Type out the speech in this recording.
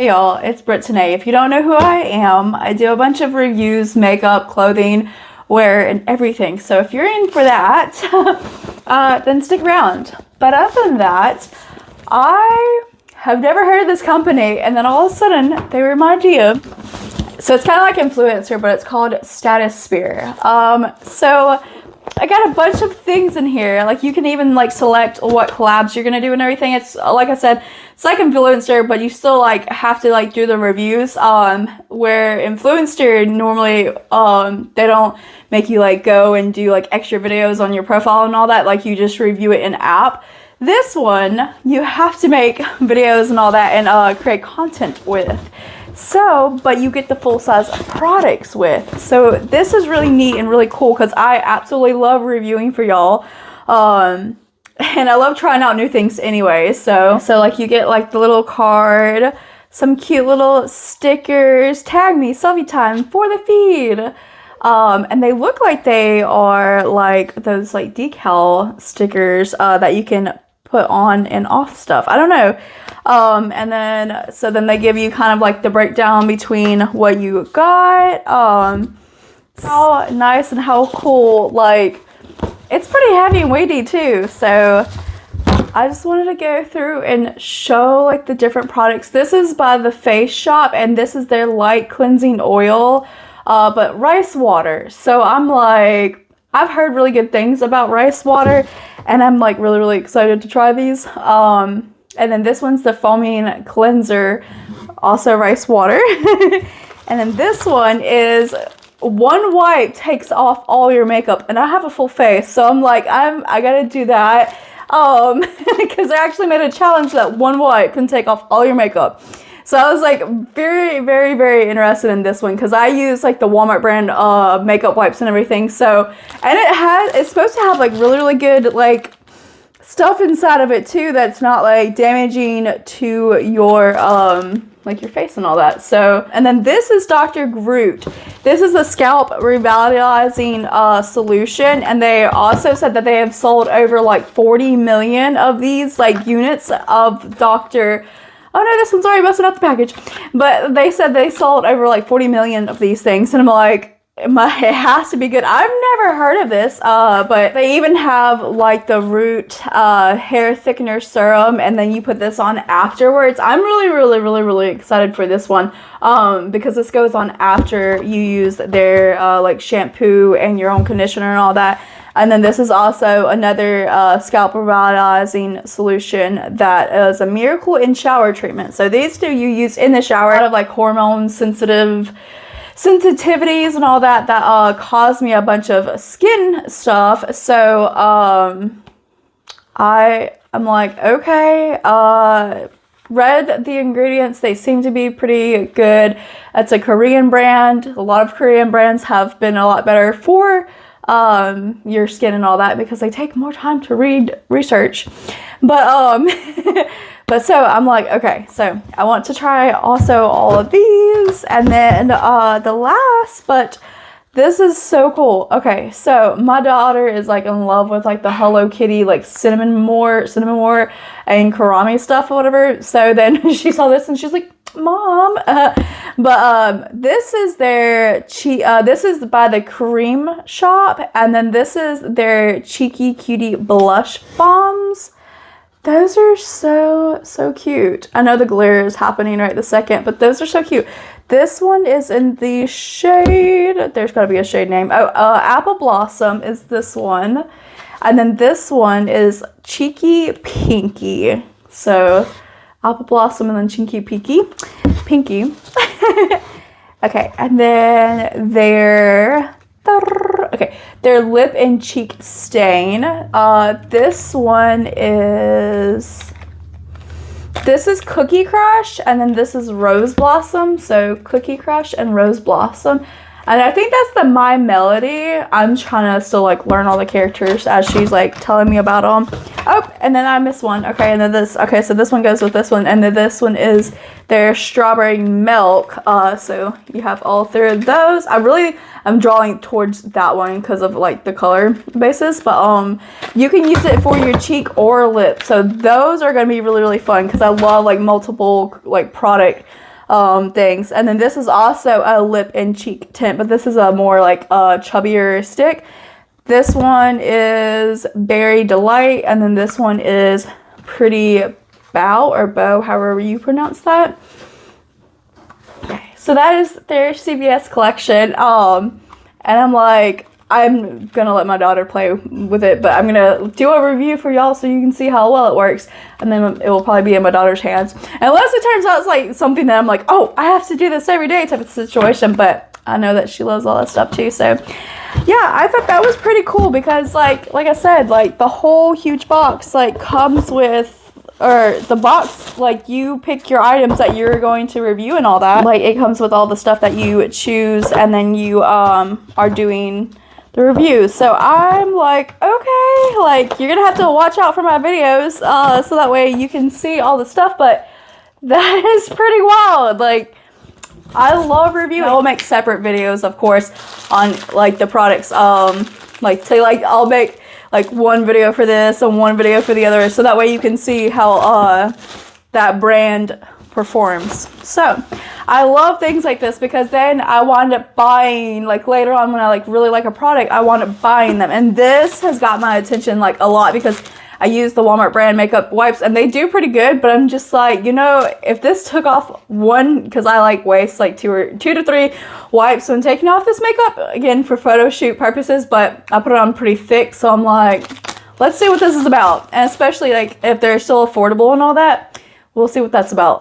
Hey y'all, it's Brittany. If you don't know who I am, I do a bunch of reviews, makeup, clothing, wear, and everything. So if you're in for that, then stick around. But other than that, I have never heard of this company, and then all of a sudden they remind you. So it's kind of like influencer, but it's called Statusphere. So I got a bunch of things in here. Like you can even like select what collabs you're gonna do and everything. It's like I said, it's like influencer, but you still like have to like do the reviews. Where influencer normally they don't make you like go and do like extra videos on your profile and all that. Like you just review it in app. This one you have to make videos and all that and create content with. So, but you get the full size products with. So this is really neat and really cool because I absolutely love reviewing for y'all. And I love trying out new things anyway. So like you get like the little card, some cute little stickers, tag me, selfie time for the feed. And they look like they are like those like decal stickers that you can put on and off stuff. I don't know. And then, so then they give you kind of like the breakdown between what you got. How nice and how cool, like, it's pretty heavy and weighty too. So I just wanted to go through and show like the different products. This is by the Face Shop and this is their light cleansing oil, but rice water. So I'm like, I've heard really good things about rice water and I'm like really excited to try these. And then this one's the foaming cleanser, also rice water. And then this one is one wipe takes off all your makeup, and I have a full face, so I'm like, I gotta do that. Because I actually made a challenge that one wipe can take off all your makeup. So I was like very interested in this one because I use like the Walmart brand makeup wipes and everything. So, and it's supposed to have like really good like stuff inside of it too that's not like damaging to your like your face and all that. So, and then this is Dr. Groot. This is the Scalp Revitalizing solution, and they also said that they have sold over like 40 million of these like units of Dr. Oh no, this one's already busted out the package. But they said they sold over like 40 million of these things, and I'm like, it has to be good. I've never heard of this, but they even have like the Root hair thickener serum, and then you put this on afterwards. I'm really excited for this one because this goes on after you use their like shampoo and your own conditioner and all that. And then this is also another scalp revitalizing solution that is a miracle in shower treatment. So these two you use in the shower. A lot of like hormone sensitivities and all that caused me a bunch of skin stuff. So I'm like, okay, read the ingredients, they seem to be pretty good. It's a Korean brand. A lot of Korean brands have been a lot better for your skin and all that because they take more time to research. But but so I'm like, okay, so I want to try also all of these, and then the last, but this is so cool. Okay, so my daughter is like in love with like the Hello Kitty, like cinnamon more and Karami stuff or whatever. So then she saw this and she's like, Mom, this is their this is by the Creme shop, and then this is their Cheeky Cutie blush balms. Those are so cute. I know the glare is happening right this second, but those are so cute. This one is in the shade, there's gotta be a shade name. Oh, Apple Blossom is this one. And then this one is Cheeky Pinky. So Apple Blossom and then Cheeky Pinky. Okay, and then their lip and cheek stain. This is Cookie Crush, and then this is Rose Blossom. So Cookie Crush and Rose Blossom. And I think that's the My Melody. I'm trying to still like learn all the characters as she's like telling me about them. Oh, and then I missed one. Okay, and then this. Okay, so this one goes with this one, and then this one is their Strawberry Milk. So you have all three of those. I'm drawing towards that one because of like the color basis, but you can use it for your cheek or lip. So those are gonna be really fun because I love like multiple like product things. And then this is also a lip and cheek tint, but this is a more like a chubbier stick. This one is Berry Delight, and then this one is Pretty Bow or Bow, however you pronounce that. Okay, so that is their CVS collection. And I'm like, I'm gonna let my daughter play with it, but I'm gonna do a review for y'all so you can see how well it works, and then it will probably be in my daughter's hands. Unless it turns out it's like something that I'm like, oh, I have to do this every day type of situation, but I know that she loves all that stuff too. So yeah, I thought that was pretty cool because like I said, like the whole huge box like comes with, or the box, like you pick your items that you're going to review and all that. Like it comes with all the stuff that you choose, and then you are doing the reviews. So I'm like, okay, like you're gonna have to watch out for my videos so that way you can see all the stuff, but that is pretty wild. Like I love reviewing. I'll make separate videos, of course, on like the products. Like say like I'll make like one video for this and one video for the other, so that way you can see how that brand performs. So I love things like this because then I wind up buying, like later on when I like really like a product, I wind up buying them. And this has got my attention like a lot because I use the Walmart brand makeup wipes and they do pretty good, but I'm just like, you know, if this took off one, because I like waste like two to three wipes when taking off this makeup, again for photo shoot purposes, but I put it on pretty thick, so I'm like, let's see what this is about. And especially like if they're still affordable and all that, we'll see what that's about.